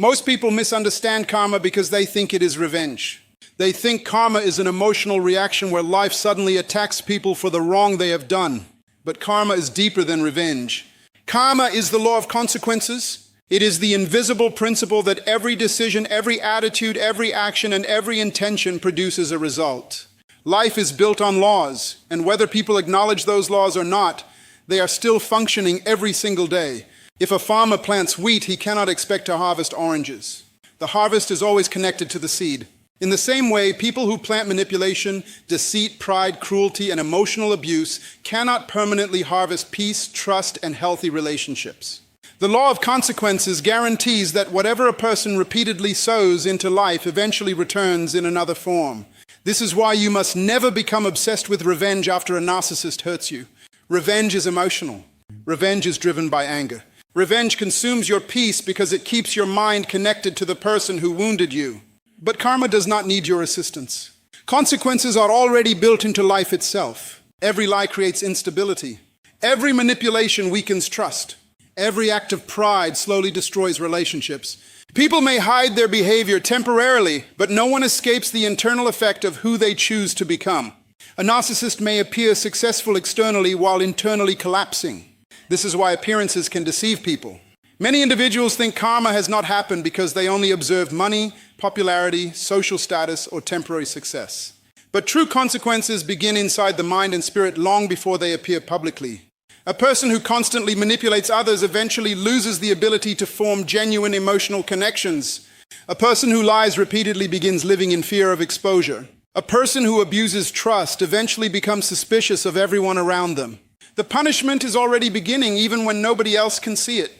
Most people misunderstand karma because they think it is revenge. They think karma is an emotional reaction where life suddenly attacks people for the wrong they have done. But karma is deeper than revenge. Karma is the law of consequences. It is the invisible principle that every decision, every attitude, every action, and every intention produces a result. Life is built on laws, and whether people acknowledge those laws or not, they are still functioning every single day. If a farmer plants wheat, he cannot expect to harvest oranges. The harvest is always connected to the seed. In the same way, people who plant manipulation, deceit, pride, cruelty, and emotional abuse cannot permanently harvest peace, trust, and healthy relationships. The law of consequences guarantees that whatever a person repeatedly sows into life eventually returns in another form. This is why you must never become obsessed with revenge after a narcissist hurts you. Revenge is emotional. Revenge is driven by anger. Revenge consumes your peace because it keeps your mind connected to the person who wounded you. But karma does not need your assistance. Consequences are already built into life itself. Every lie creates instability. Every manipulation weakens trust. Every act of pride slowly destroys relationships. People may hide their behavior temporarily, but no one escapes the internal effect of who they choose to become. A narcissist may appear successful externally while internally collapsing. This is why appearances can deceive people. Many individuals think karma has not happened because they only observed money, popularity, social status, or temporary success. But true consequences begin inside the mind and spirit long before they appear publicly. A person who constantly manipulates others eventually loses the ability to form genuine emotional connections. A person who lies repeatedly begins living in fear of exposure. A person who abuses trust eventually becomes suspicious of everyone around them. The punishment is already beginning even when nobody else can see it.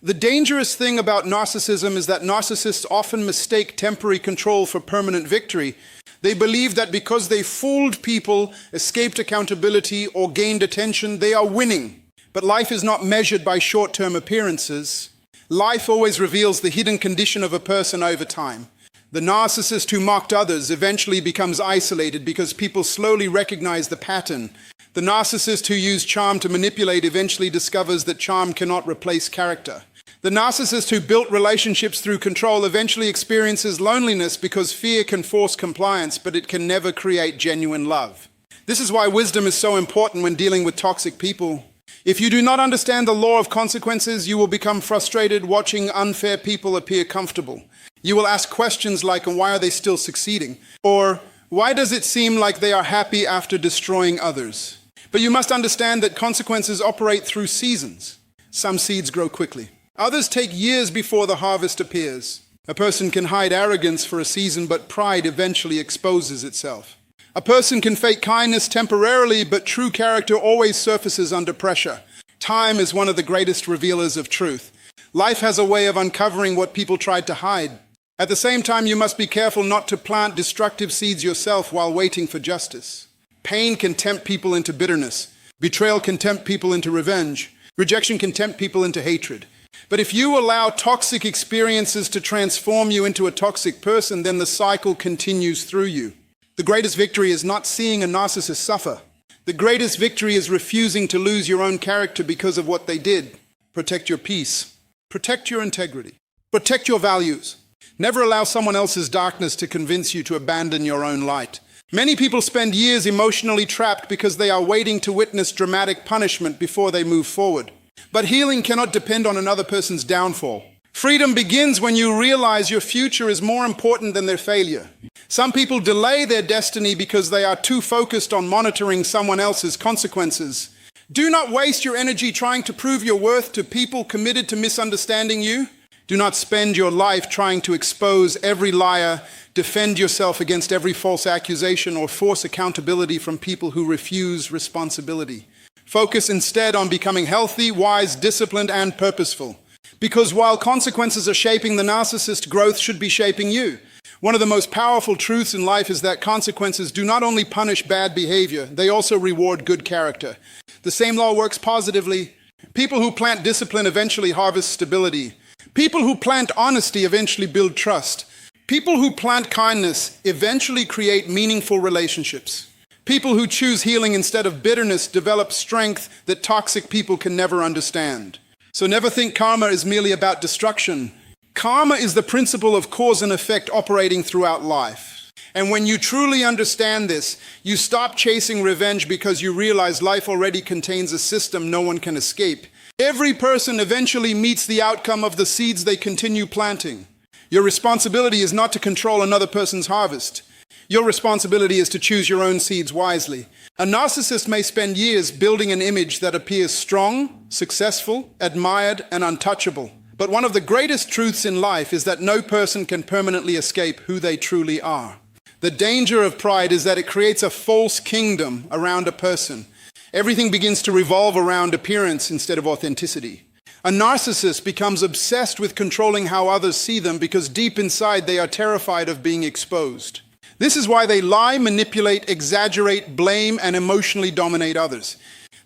The dangerous thing about narcissism is that narcissists often mistake temporary control for permanent victory. They believe that because they fooled people, escaped accountability, or gained attention, they are winning. But life is not measured by short-term appearances. Life always reveals the hidden condition of a person over time. The narcissist who mocked others eventually becomes isolated because people slowly recognize the pattern. The narcissist who used charm to manipulate eventually discovers that charm cannot replace character. The narcissist who built relationships through control eventually experiences loneliness because fear can force compliance, but it can never create genuine love. This is why wisdom is so important when dealing with toxic people. If you do not understand the law of consequences, you will become frustrated watching unfair people appear comfortable. You will ask questions like, why are they still succeeding? Or, why does it seem like they are happy after destroying others? But you must understand that consequences operate through seasons. Some seeds grow quickly. Others take years before the harvest appears. A person can hide arrogance for a season, but pride eventually exposes itself. A person can fake kindness temporarily, but true character always surfaces under pressure. Time is one of the greatest revealers of truth. Life has a way of uncovering what people tried to hide. At the same time, you must be careful not to plant destructive seeds yourself while waiting for justice. Pain can tempt people into bitterness. Betrayal can tempt people into revenge. Rejection can tempt people into hatred. But if you allow toxic experiences to transform you into a toxic person, then the cycle continues through you. The greatest victory is not seeing a narcissist suffer. The greatest victory is refusing to lose your own character because of what they did. Protect your peace. Protect your integrity. Protect your values. Never allow someone else's darkness to convince you to abandon your own light. Many people spend years emotionally trapped because they are waiting to witness dramatic punishment before they move forward. But healing cannot depend on another person's downfall. Freedom begins when you realize your future is more important than their failure. Some people delay their destiny because they are too focused on monitoring someone else's consequences. Do not waste your energy trying to prove your worth to people committed to misunderstanding you. Do not spend your life trying to expose every liar, defend yourself against every false accusation, or force accountability from people who refuse responsibility. Focus instead on becoming healthy, wise, disciplined, and purposeful. Because while consequences are shaping the narcissist, growth should be shaping you. One of the most powerful truths in life is that consequences do not only punish bad behavior, they also reward good character. The same law works positively. People who plant discipline eventually harvest stability. People who plant honesty eventually build trust. People who plant kindness eventually create meaningful relationships. People who choose healing instead of bitterness develop strength that toxic people can never understand. So never think karma is merely about destruction. Karma is the principle of cause and effect operating throughout life. And when you truly understand this, you stop chasing revenge because you realize life already contains a system no one can escape. Every person eventually meets the outcome of the seeds they continue planting. Your responsibility is not to control another person's harvest. Your responsibility is to choose your own seeds wisely. A narcissist may spend years building an image that appears strong, successful, admired, and untouchable. But one of the greatest truths in life is that no person can permanently escape who they truly are. The danger of pride is that it creates a false kingdom around a person. Everything begins to revolve around appearance instead of authenticity. A narcissist becomes obsessed with controlling how others see them because deep inside they are terrified of being exposed. This is why they lie, manipulate, exaggerate, blame, and emotionally dominate others.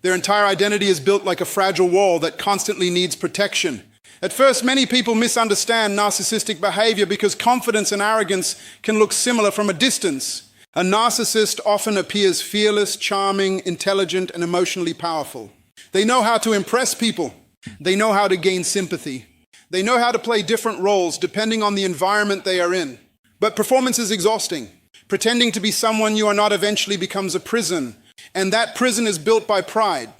Their entire identity is built like a fragile wall that constantly needs protection. At first, many people misunderstand narcissistic behavior because confidence and arrogance can look similar from a distance. A narcissist often appears fearless, charming, intelligent, and emotionally powerful. They know how to impress people. They know how to gain sympathy. They know how to play different roles depending on the environment they are in. But performance is exhausting. Pretending to be someone you are not eventually becomes a prison, and that prison is built by pride.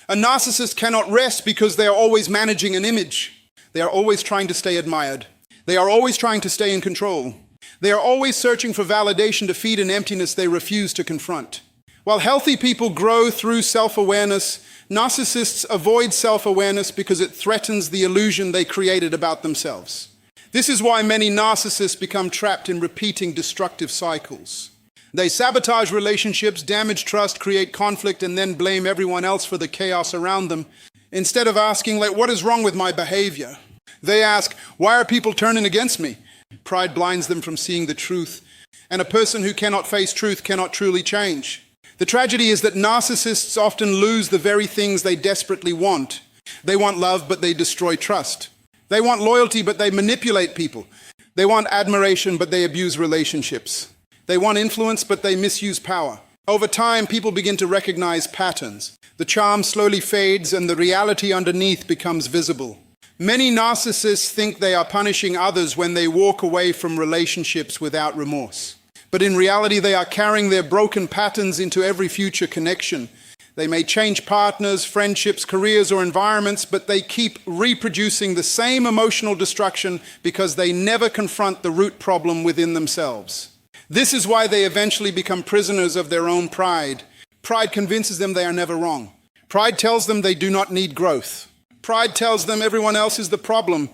A narcissist cannot rest because they are always managing an image. They are always trying to stay admired. They are always trying to stay in control. They are always searching for validation to feed an emptiness they refuse to confront. While healthy people grow through self-awareness, narcissists avoid self-awareness because it threatens the illusion they created about themselves. This is why many narcissists become trapped in repeating destructive cycles. They sabotage relationships, damage trust, create conflict, and then blame everyone else for the chaos around them. Instead of asking, what is wrong with my behavior? They ask, why are people turning against me? Pride blinds them from seeing the truth, and a person who cannot face truth cannot truly change. The tragedy is that narcissists often lose the very things they desperately want. They want love, but they destroy trust. They want loyalty, but they manipulate people. They want admiration, but they abuse relationships. They want influence, but they misuse power. Over time, people begin to recognize patterns. The charm slowly fades, and the reality underneath becomes visible. Many narcissists think they are punishing others when they walk away from relationships without remorse. But in reality, they are carrying their broken patterns into every future connection. They may change partners, friendships, careers, or environments, but they keep reproducing the same emotional destruction because they never confront the root problem within themselves. This is why they eventually become prisoners of their own pride. Pride convinces them they are never wrong. Pride tells them they do not need growth. Pride tells them everyone else is the problem.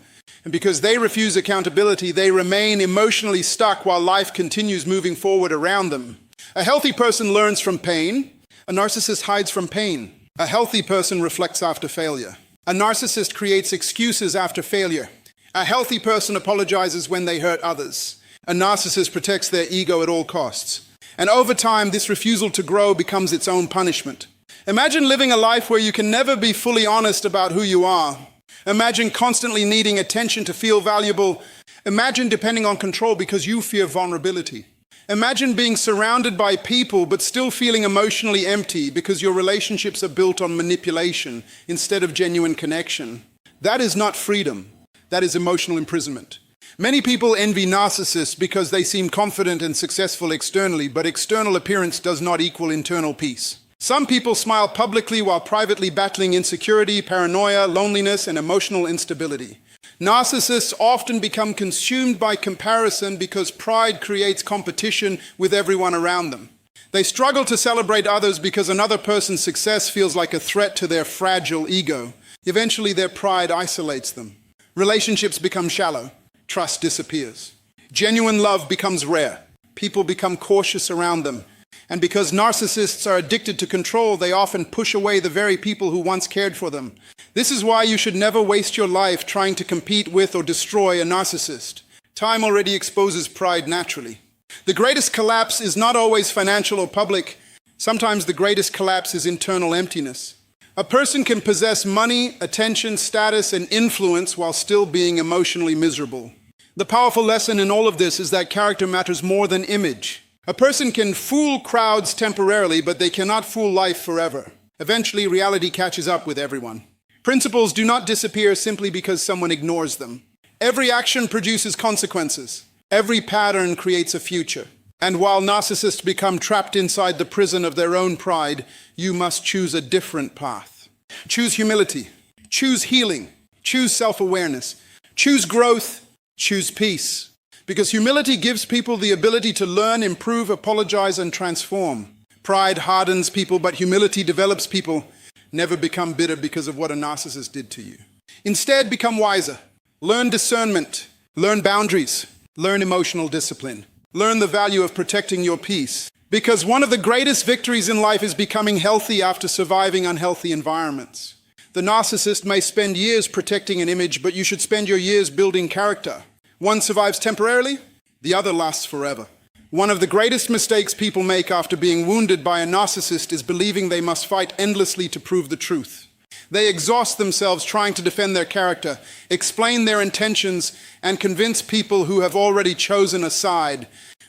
And because they refuse accountability, they remain emotionally stuck while life continues moving forward around them. A healthy person learns from pain. A narcissist hides from pain. A healthy person reflects after failure. A narcissist creates excuses after failure. A healthy person apologizes when they hurt others. A narcissist protects their ego at all costs. And over time, this refusal to grow becomes its own punishment. Imagine living a life where you can never be fully honest about who you are. Imagine constantly needing attention to feel valuable. Imagine depending on control because you fear vulnerability. Imagine being surrounded by people but still feeling emotionally empty because your relationships are built on manipulation instead of genuine connection. That is not freedom. That is emotional imprisonment. Many people envy narcissists because they seem confident and successful externally, but external appearance does not equal internal peace. Some people smile publicly while privately battling insecurity, paranoia, loneliness, and emotional instability. Narcissists often become consumed by comparison because pride creates competition with everyone around them. They struggle to celebrate others because another person's success feels like a threat to their fragile ego. Eventually, their pride isolates them. Relationships become shallow. Trust disappears. Genuine love becomes rare. People become cautious around them. And because narcissists are addicted to control, they often push away the very people who once cared for them. This is why you should never waste your life trying to compete with or destroy a narcissist. Time already exposes pride naturally. The greatest collapse is not always financial or public. Sometimes the greatest collapse is internal emptiness. A person can possess money, attention, status, and influence while still being emotionally miserable. The powerful lesson in all of this is that character matters more than image. A person can fool crowds temporarily, but they cannot fool life forever. Eventually, reality catches up with everyone. Principles do not disappear simply because someone ignores them. Every action produces consequences. Every pattern creates a future. And while narcissists become trapped inside the prison of their own pride, you must choose a different path. Choose humility. Choose healing. Choose self-awareness. Choose growth. Choose peace. Because humility gives people the ability to learn, improve, apologize, and transform. Pride hardens people, but humility develops people. Never become bitter because of what a narcissist did to you. Instead, become wiser. Learn discernment. Learn boundaries. Learn emotional discipline. Learn the value of protecting your peace. Because one of the greatest victories in life is becoming healthy after surviving unhealthy environments. The narcissist may spend years protecting an image, but you should spend your years building character. One survives temporarily, the other lasts forever. One of the greatest mistakes people make after being wounded by a narcissist is believing they must fight endlessly to prove the truth. They exhaust themselves trying to defend their character, explain their intentions, and convince people who have already chosen a side.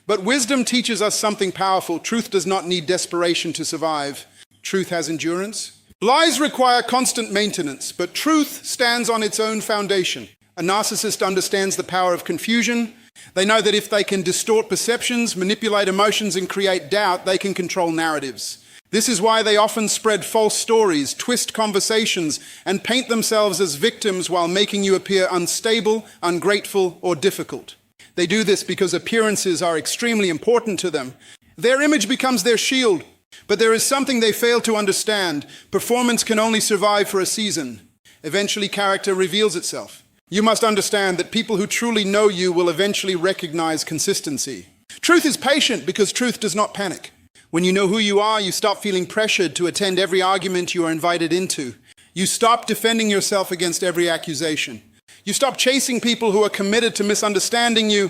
But wisdom teaches us something powerful. Truth does not need desperation to survive. Truth has endurance. Lies require constant maintenance, but truth stands on its own foundation. A narcissist understands the power of confusion. They know that if they can distort perceptions, manipulate emotions, and create doubt, they can control narratives. This is why they often spread false stories, twist conversations, and paint themselves as victims while making you appear unstable, ungrateful, or difficult. They do this because appearances are extremely important to them. Their image becomes their shield. But there is something they fail to understand. Performance can only survive for a season. Eventually, character reveals itself. You must understand that people who truly know you will eventually recognize consistency. Truth is patient because truth does not panic. When you know who you are, you stop feeling pressured to attend every argument you are invited into. You stop defending yourself against every accusation. You stop chasing people who are committed to misunderstanding you.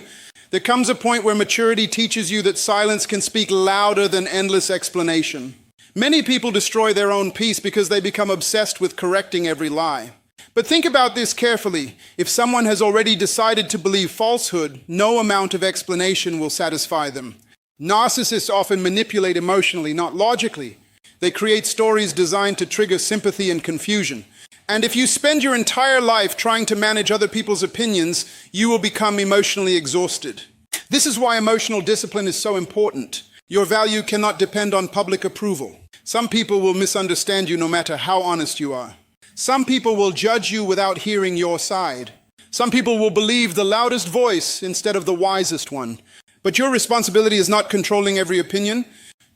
There comes a point where maturity teaches you that silence can speak louder than endless explanation. Many people destroy their own peace because they become obsessed with correcting every lie. But think about this carefully. If someone has already decided to believe falsehood, no amount of explanation will satisfy them. Narcissists often manipulate emotionally, not logically. They create stories designed to trigger sympathy and confusion. And if you spend your entire life trying to manage other people's opinions, you will become emotionally exhausted. This is why emotional discipline is so important. Your value cannot depend on public approval. Some people will misunderstand you no matter how honest you are. Some people will judge you without hearing your side. Some people will believe the loudest voice instead of the wisest one. But your responsibility is not controlling every opinion.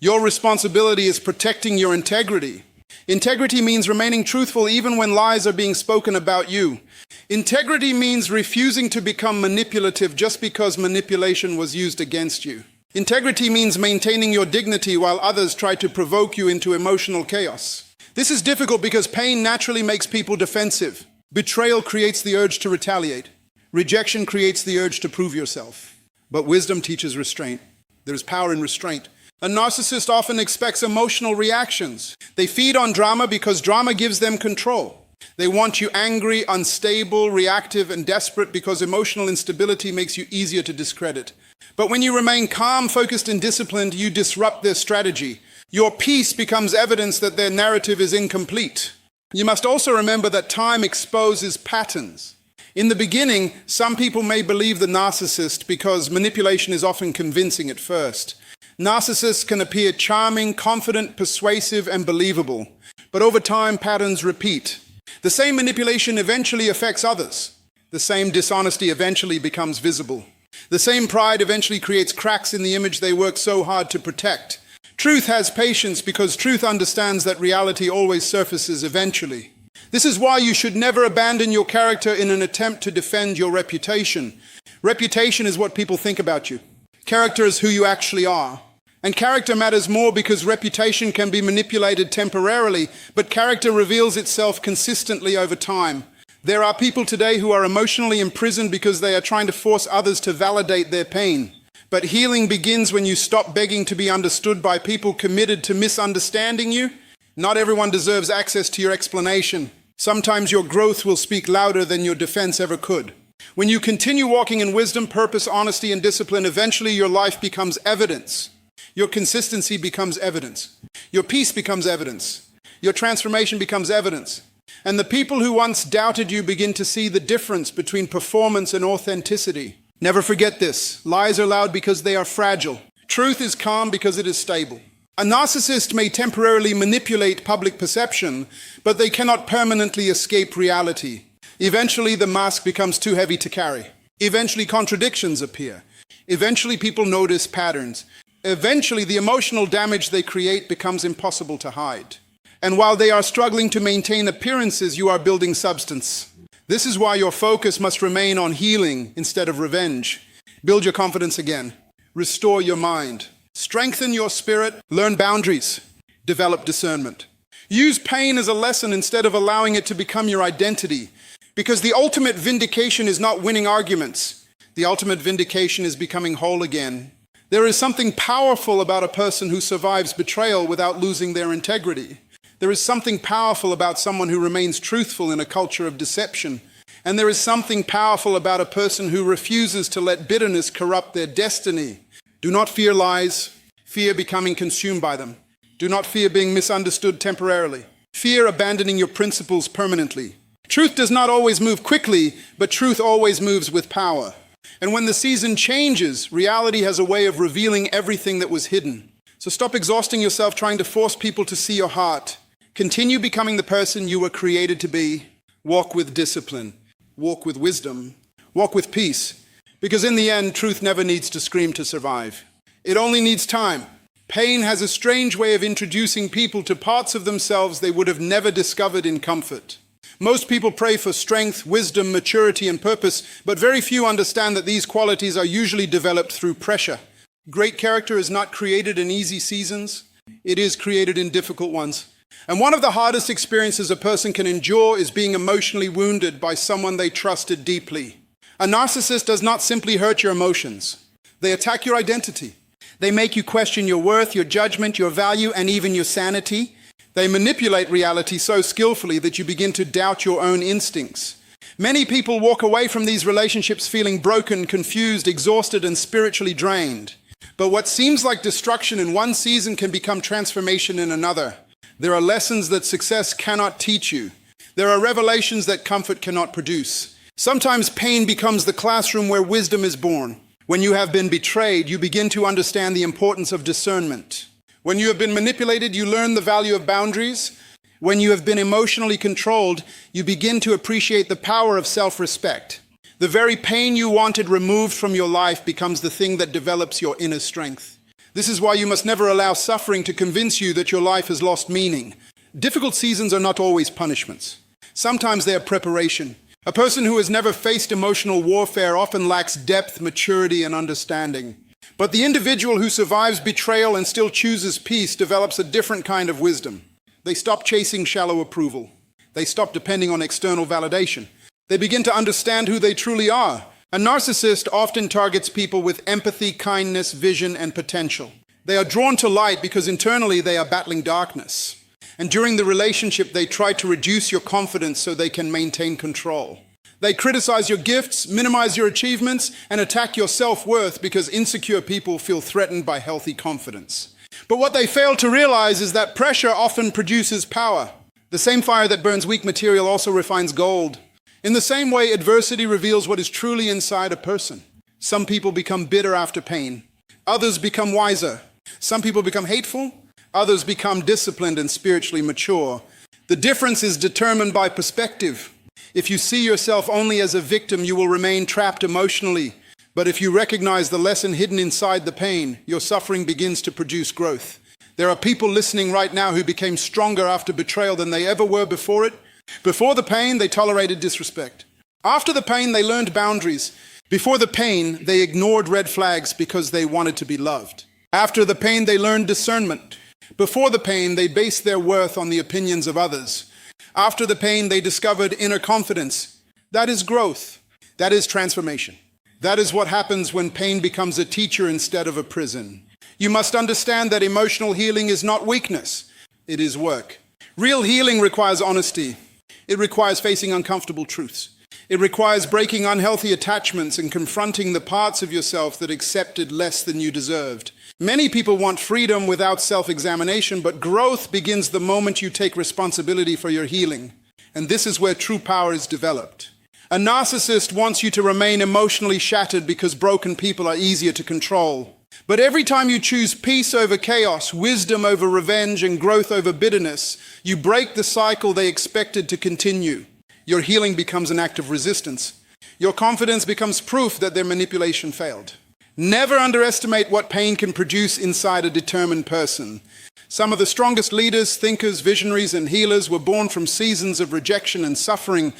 Your responsibility is protecting your integrity. Integrity means remaining truthful even when lies are being spoken about you. Integrity means refusing to become manipulative just because manipulation was used against you. Integrity means maintaining your dignity while others try to provoke you into emotional chaos. This is difficult because pain naturally makes people defensive. Betrayal creates the urge to retaliate. Rejection creates the urge to prove yourself. But wisdom teaches restraint. There is power in restraint. A narcissist often expects emotional reactions. They feed on drama because drama gives them control. They want you angry, unstable, reactive, and desperate because emotional instability makes you easier to discredit. But when you remain calm, focused, and disciplined, you disrupt their strategy. Your peace becomes evidence that their narrative is incomplete. You must also remember that time exposes patterns. In the beginning, some people may believe the narcissist because manipulation is often convincing at first. Narcissists can appear charming, confident, persuasive, and believable. But over time, patterns repeat. The same manipulation eventually affects others. The same dishonesty eventually becomes visible. The same pride eventually creates cracks in the image they work so hard to protect. Truth has patience because truth understands that reality always surfaces eventually. This is why you should never abandon your character in an attempt to defend your reputation. Reputation is what people think about you. Character is who you actually are. And character matters more because reputation can be manipulated temporarily, but character reveals itself consistently over time. There are people today who are emotionally imprisoned because they are trying to force others to validate their pain. But healing begins when you stop begging to be understood by people committed to misunderstanding you. Not everyone deserves access to your explanation. Sometimes your growth will speak louder than your defense ever could. When you continue walking in wisdom, purpose, honesty, and discipline, eventually your life becomes evidence. Your consistency becomes evidence. Your peace becomes evidence. Your transformation becomes evidence. And the people who once doubted you begin to see the difference between performance and authenticity. Never forget this. Lies are loud because they are fragile. Truth is calm because it is stable. A narcissist may temporarily manipulate public perception, but they cannot permanently escape reality. Eventually, the mask becomes too heavy to carry. Eventually, contradictions appear. Eventually, people notice patterns. Eventually, the emotional damage they create becomes impossible to hide. And while they are struggling to maintain appearances, you are building substance. This is why your focus must remain on healing instead of revenge. Build your confidence again. Restore your mind. Strengthen your spirit. Learn boundaries. Develop discernment. Use pain as a lesson instead of allowing it to become your identity. Because the ultimate vindication is not winning arguments. The ultimate vindication is becoming whole again. There is something powerful about a person who survives betrayal without losing their integrity. There is something powerful about someone who remains truthful in a culture of deception. And there is something powerful about a person who refuses to let bitterness corrupt their destiny. Do not fear lies. Fear becoming consumed by them. Do not fear being misunderstood temporarily. Fear abandoning your principles permanently. Truth does not always move quickly, but truth always moves with power. And when the season changes, reality has a way of revealing everything that was hidden. So stop exhausting yourself trying to force people to see your heart. Continue becoming the person you were created to be. Walk with discipline. Walk with wisdom. Walk with peace. Because in the end, truth never needs to scream to survive. It only needs time. Pain has a strange way of introducing people to parts of themselves they would have never discovered in comfort. Most people pray for strength, wisdom, maturity, and purpose, but very few understand that these qualities are usually developed through pressure. Great character is not created in easy seasons. It is created in difficult ones. And one of the hardest experiences a person can endure is being emotionally wounded by someone they trusted deeply. A narcissist does not simply hurt your emotions. They attack your identity. They make you question your worth, your judgment, your value, and even your sanity. They manipulate reality so skillfully that you begin to doubt your own instincts. Many people walk away from these relationships feeling broken, confused, exhausted, and spiritually drained. But what seems like destruction in one season can become transformation in another. There are lessons that success cannot teach you. There are revelations that comfort cannot produce. Sometimes pain becomes the classroom where wisdom is born. When you have been betrayed, you begin to understand the importance of discernment. When you have been manipulated, you learn the value of boundaries. When you have been emotionally controlled, you begin to appreciate the power of self-respect. The very pain you wanted removed from your life becomes the thing that develops your inner strength. This is why you must never allow suffering to convince you that your life has lost meaning. Difficult seasons are not always punishments. Sometimes they are preparation. A person who has never faced emotional warfare often lacks depth, maturity, and understanding. But the individual who survives betrayal and still chooses peace develops a different kind of wisdom. They stop chasing shallow approval. They stop depending on external validation. They begin to understand who they truly are. A narcissist often targets people with empathy, kindness, vision, and potential. They are drawn to light because internally they are battling darkness. And during the relationship, they try to reduce your confidence so they can maintain control. They criticize your gifts, minimize your achievements, and attack your self-worth because insecure people feel threatened by healthy confidence. But what they fail to realize is that pressure often produces power. The same fire that burns weak material also refines gold. In the same way, adversity reveals what is truly inside a person. Some people become bitter after pain. Others become wiser. Some people become hateful. Others become disciplined and spiritually mature. The difference is determined by perspective. If you see yourself only as a victim, you will remain trapped emotionally. But if you recognize the lesson hidden inside the pain, your suffering begins to produce growth. There are people listening right now who became stronger after betrayal than they ever were before it. Before the pain, they tolerated disrespect. After the pain, they learned boundaries. Before the pain, they ignored red flags because they wanted to be loved. After the pain, they learned discernment. Before the pain, they based their worth on the opinions of others. After the pain, they discovered inner confidence. That is growth. That is transformation. That is what happens when pain becomes a teacher instead of a prison. You must understand that emotional healing is not weakness. It is work. Real healing requires honesty. It requires facing uncomfortable truths. It requires breaking unhealthy attachments and confronting the parts of yourself that accepted less than you deserved. Many people want freedom without self-examination, but growth begins the moment you take responsibility for your healing. And this is where true power is developed. A narcissist wants you to remain emotionally shattered because broken people are easier to control. But every time you choose peace over chaos, wisdom over revenge, and growth over bitterness, you break the cycle they expected to continue. Your healing becomes an act of resistance. Your confidence becomes proof that their manipulation failed. Never underestimate what pain can produce inside a determined person. Some of the strongest leaders, thinkers, visionaries, and healers were born from seasons of rejection and suffering.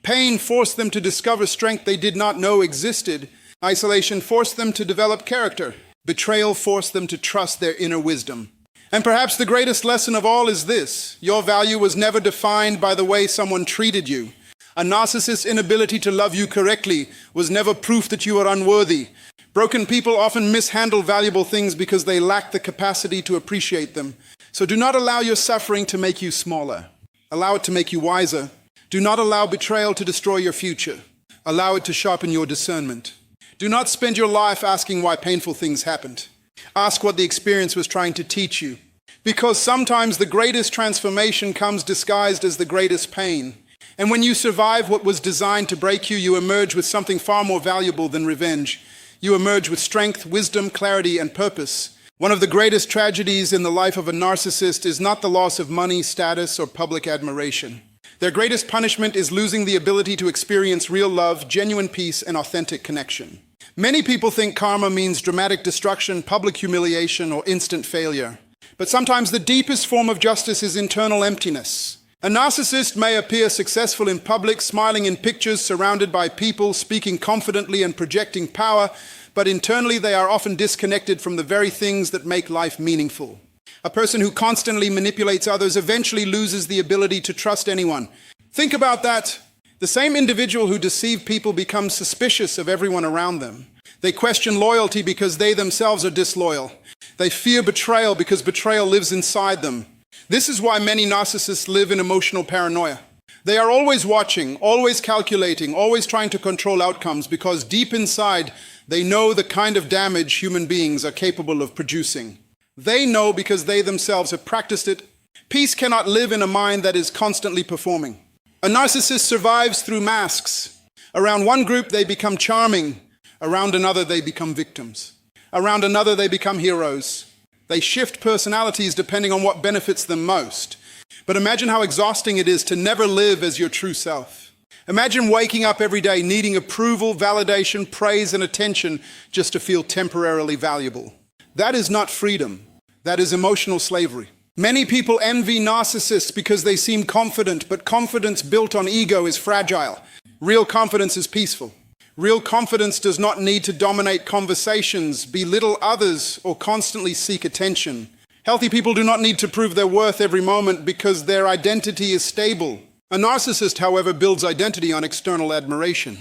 Pain forced them to discover strength they did not know existed. Isolation forced them to develop character. Betrayal forced them to trust their inner wisdom. And perhaps the greatest lesson of all is this: your value was never defined by the way someone treated you. A narcissist's inability to love you correctly was never proof that you are unworthy. Broken people often mishandle valuable things because they lack the capacity to appreciate them. So do not allow your suffering to make you smaller. Allow it to make you wiser. Do not allow betrayal to destroy your future. Allow it to sharpen your discernment. Do not spend your life asking why painful things happened. Ask what the experience was trying to teach you. Because sometimes the greatest transformation comes disguised as the greatest pain. And when you survive what was designed to break you, you emerge with something far more valuable than revenge. You emerge with strength, wisdom, clarity, and purpose. One of the greatest tragedies in the life of a narcissist is not the loss of money, status, or public admiration. Their greatest punishment is losing the ability to experience real love, genuine peace, and authentic connection. Many people think karma means dramatic destruction, public humiliation, or instant failure. But sometimes the deepest form of justice is internal emptiness. A narcissist may appear successful in public, smiling in pictures, surrounded by people, speaking confidently and projecting power, but internally they are often disconnected from the very things that make life meaningful. A person who constantly manipulates others eventually loses the ability to trust anyone. Think about that. The same individual who deceived people becomes suspicious of everyone around them. They question loyalty because they themselves are disloyal. They fear betrayal because betrayal lives inside them. This is why many narcissists live in emotional paranoia. They are always watching, always calculating, always trying to control outcomes because deep inside they know the kind of damage human beings are capable of producing. They know because they themselves have practiced it. Peace cannot live in a mind that is constantly performing. A narcissist survives through masks. Around one group they become charming. Around another they become victims. Around another they become heroes. They shift personalities depending on what benefits them most. But imagine how exhausting it is to never live as your true self. Imagine waking up every day needing approval, validation, praise, and attention just to feel temporarily valuable. That is not freedom. That is emotional slavery. Many people envy narcissists because they seem confident, but confidence built on ego is fragile. Real confidence is peaceful. Real confidence does not need to dominate conversations, belittle others, or constantly seek attention. Healthy people do not need to prove their worth every moment because their identity is stable. A narcissist, however, builds identity on external admiration.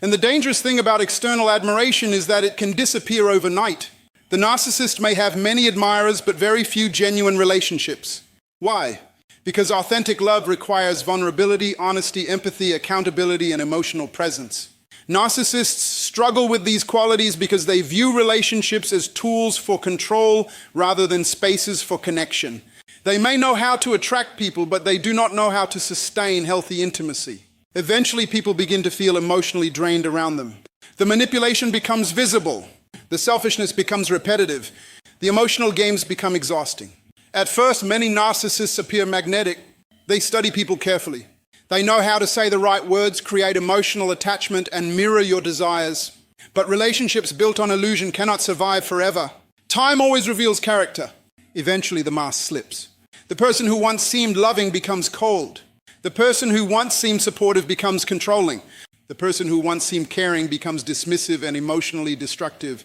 And the dangerous thing about external admiration is that it can disappear overnight. The narcissist may have many admirers but very few genuine relationships. Why? Because authentic love requires vulnerability, honesty, empathy, accountability, and emotional presence. Narcissists struggle with these qualities because they view relationships as tools for control rather than spaces for connection. They may know how to attract people, but they do not know how to sustain healthy intimacy. Eventually, people begin to feel emotionally drained around them. The manipulation becomes visible. The selfishness becomes repetitive. The emotional games become exhausting. At first, many narcissists appear magnetic. They study people carefully. They know how to say the right words, create emotional attachment, and mirror your desires. But relationships built on illusion cannot survive forever. Time always reveals character. Eventually, the mask slips. The person who once seemed loving becomes cold. The person who once seemed supportive becomes controlling. The person who once seemed caring becomes dismissive and emotionally destructive.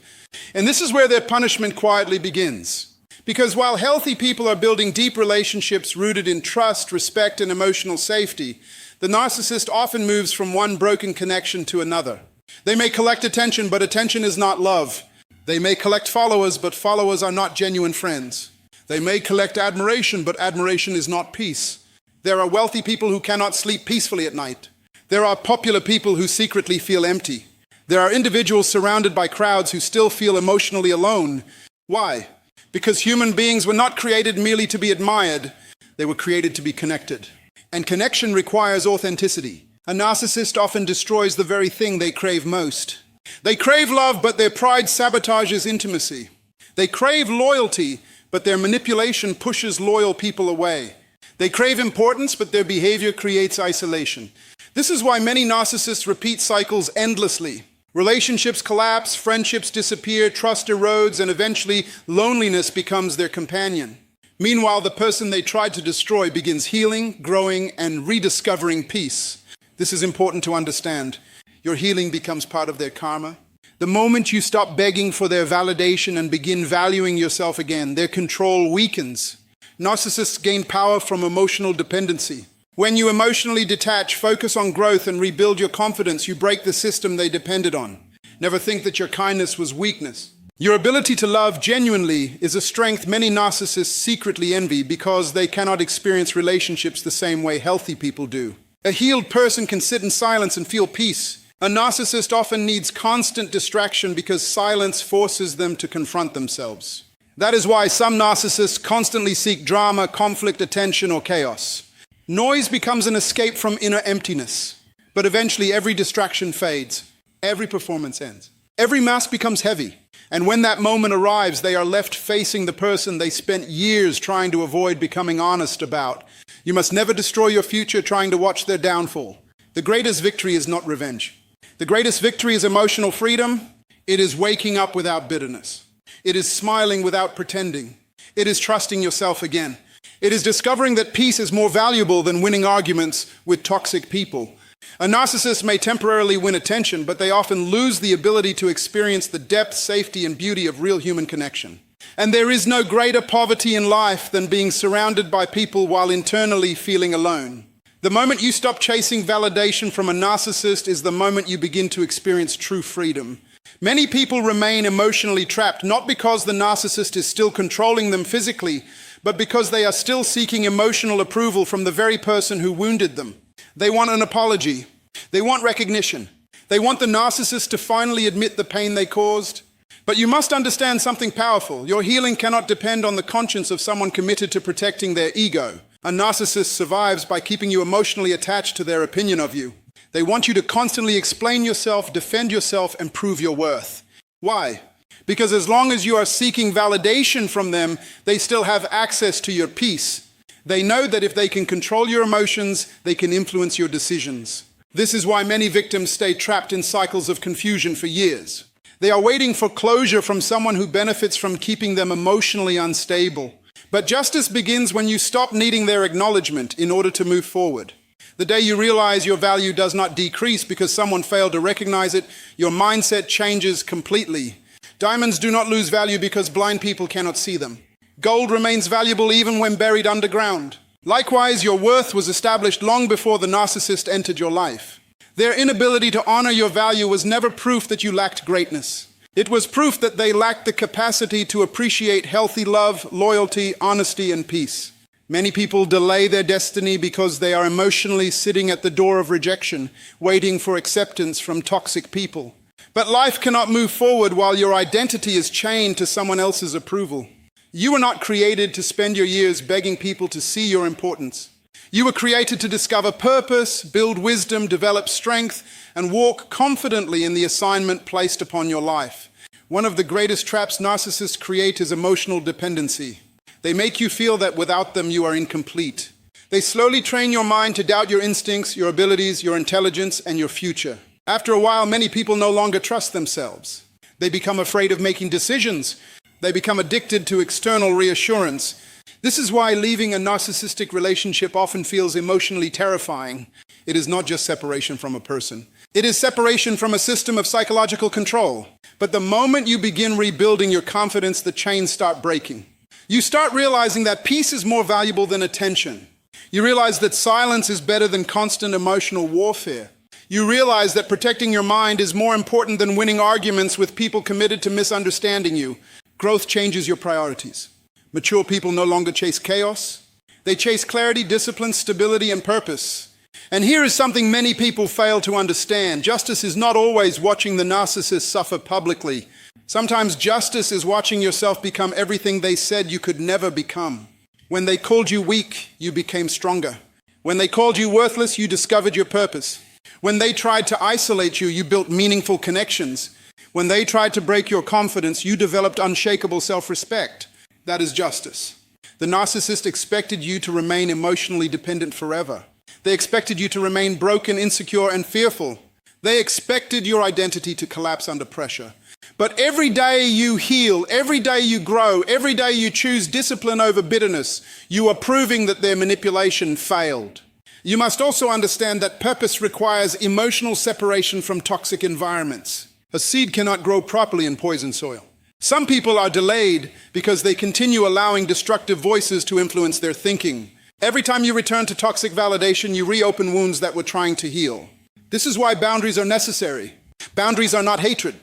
And this is where their punishment quietly begins. Because while healthy people are building deep relationships rooted in trust, respect, and emotional safety, the narcissist often moves from one broken connection to another. They may collect attention, but attention is not love. They may collect followers, but followers are not genuine friends. They may collect admiration, but admiration is not peace. There are wealthy people who cannot sleep peacefully at night. There are popular people who secretly feel empty. There are individuals surrounded by crowds who still feel emotionally alone. Why? Because human beings were not created merely to be admired. They were created to be connected. And connection requires authenticity. A narcissist often destroys the very thing they crave most. They crave love, but their pride sabotages intimacy. They crave loyalty, but their manipulation pushes loyal people away. They crave importance, but their behavior creates isolation. This is why many narcissists repeat cycles endlessly. Relationships collapse, friendships disappear, trust erodes, and eventually loneliness becomes their companion. Meanwhile, the person they tried to destroy begins healing, growing, and rediscovering peace. This is important to understand. Your healing becomes part of their karma. The moment you stop begging for their validation and begin valuing yourself again, their control weakens. Narcissists gain power from emotional dependency. When you emotionally detach, focus on growth, and rebuild your confidence, you break the system they depended on. Never think that your kindness was weakness. Your ability to love genuinely is a strength many narcissists secretly envy because they cannot experience relationships the same way healthy people do. A healed person can sit in silence and feel peace. A narcissist often needs constant distraction because silence forces them to confront themselves. That is why some narcissists constantly seek drama, conflict, attention, or chaos. Noise becomes an escape from inner emptiness, but eventually every distraction fades. Every performance ends. Every mask becomes heavy, and when that moment arrives, they are left facing the person they spent years trying to avoid becoming honest about. You must never destroy your future trying to watch their downfall. The greatest victory is not revenge. The greatest victory is emotional freedom. It is waking up without bitterness. It is smiling without pretending. It is trusting yourself again. It is discovering that peace is more valuable than winning arguments with toxic people. A narcissist may temporarily win attention, but they often lose the ability to experience the depth, safety, and beauty of real human connection. And there is no greater poverty in life than being surrounded by people while internally feeling alone. The moment you stop chasing validation from a narcissist is the moment you begin to experience true freedom. Many people remain emotionally trapped, not because the narcissist is still controlling them physically, but because they are still seeking emotional approval from the very person who wounded them. They want an apology. They want recognition. They want the narcissist to finally admit the pain they caused. But you must understand something powerful. Your healing cannot depend on the conscience of someone committed to protecting their ego. A narcissist survives by keeping you emotionally attached to their opinion of you. They want you to constantly explain yourself, defend yourself, and prove your worth. Why? Because as long as you are seeking validation from them, they still have access to your peace. They know that if they can control your emotions, they can influence your decisions. This is why many victims stay trapped in cycles of confusion for years. They are waiting for closure from someone who benefits from keeping them emotionally unstable. But justice begins when you stop needing their acknowledgement in order to move forward. The day you realize your value does not decrease because someone failed to recognize it, your mindset changes completely. Diamonds do not lose value because blind people cannot see them. Gold remains valuable even when buried underground. Likewise, your worth was established long before the narcissist entered your life. Their inability to honor your value was never proof that you lacked greatness. It was proof that they lacked the capacity to appreciate healthy love, loyalty, honesty, and peace. Many people delay their destiny because they are emotionally sitting at the door of rejection, waiting for acceptance from toxic people. But life cannot move forward while your identity is chained to someone else's approval. You were not created to spend your years begging people to see your importance. You were created to discover purpose, build wisdom, develop strength, and walk confidently in the assignment placed upon your life. One of the greatest traps narcissists create is emotional dependency. They make you feel that without them you are incomplete. They slowly train your mind to doubt your instincts, your abilities, your intelligence, and your future. After a while, many people no longer trust themselves. They become afraid of making decisions. They become addicted to external reassurance. This is why leaving a narcissistic relationship often feels emotionally terrifying. It is not just separation from a person. It is separation from a system of psychological control. But the moment you begin rebuilding your confidence, the chains start breaking. You start realizing that peace is more valuable than attention. You realize that silence is better than constant emotional warfare. You realize that protecting your mind is more important than winning arguments with people committed to misunderstanding you. Growth changes your priorities. Mature people no longer chase chaos. They chase clarity, discipline, stability, and purpose. And here is something many people fail to understand. Justice is not always watching the narcissist suffer publicly. Sometimes justice is watching yourself become everything they said you could never become. When they called you weak, you became stronger. When they called you worthless, you discovered your purpose. When they tried to isolate you, you built meaningful connections. When they tried to break your confidence, you developed unshakable self-respect. That is justice. The narcissist expected you to remain emotionally dependent forever. They expected you to remain broken, insecure, and fearful. They expected your identity to collapse under pressure. But every day you heal, every day you grow, every day you choose discipline over bitterness, you are proving that their manipulation failed. You must also understand that purpose requires emotional separation from toxic environments. A seed cannot grow properly in poison soil. Some people are delayed because they continue allowing destructive voices to influence their thinking. Every time you return to toxic validation, you reopen wounds that were trying to heal. This is why boundaries are necessary. Boundaries are not hatred.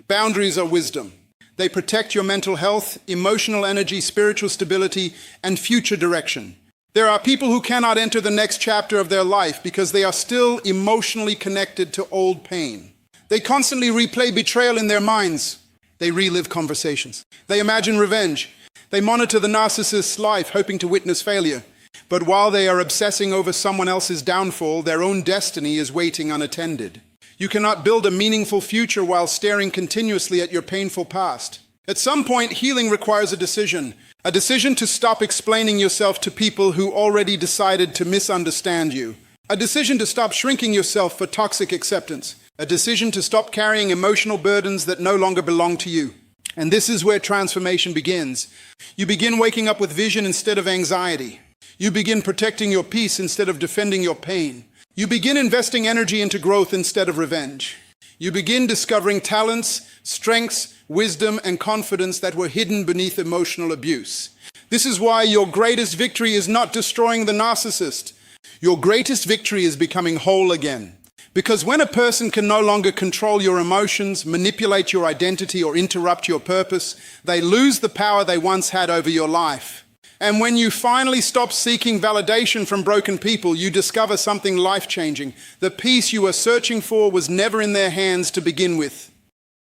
Boundaries are wisdom. They protect your mental health, emotional energy, spiritual stability, and future direction. There are people who cannot enter the next chapter of their life because they are still emotionally connected to old pain. They constantly replay betrayal in their minds. They relive conversations. They imagine revenge. They monitor the narcissist's life, hoping to witness failure. But while they are obsessing over someone else's downfall, their own destiny is waiting unattended. You cannot build a meaningful future while staring continuously at your painful past. At some point, healing requires a decision to stop explaining yourself to people who already decided to misunderstand you, a decision to stop shrinking yourself for toxic acceptance, a decision to stop carrying emotional burdens that no longer belong to you. And this is where transformation begins. You begin waking up with vision instead of anxiety. You begin protecting your peace instead of defending your pain. You begin investing energy into growth instead of revenge. You begin discovering talents, strengths, wisdom, and confidence that were hidden beneath emotional abuse. This is why your greatest victory is not destroying the narcissist. Your greatest victory is becoming whole again. Because when a person can no longer control your emotions, manipulate your identity, or interrupt your purpose, they lose the power they once had over your life. And when you finally stop seeking validation from broken people, you discover something life-changing. The peace you were searching for was never in their hands to begin with.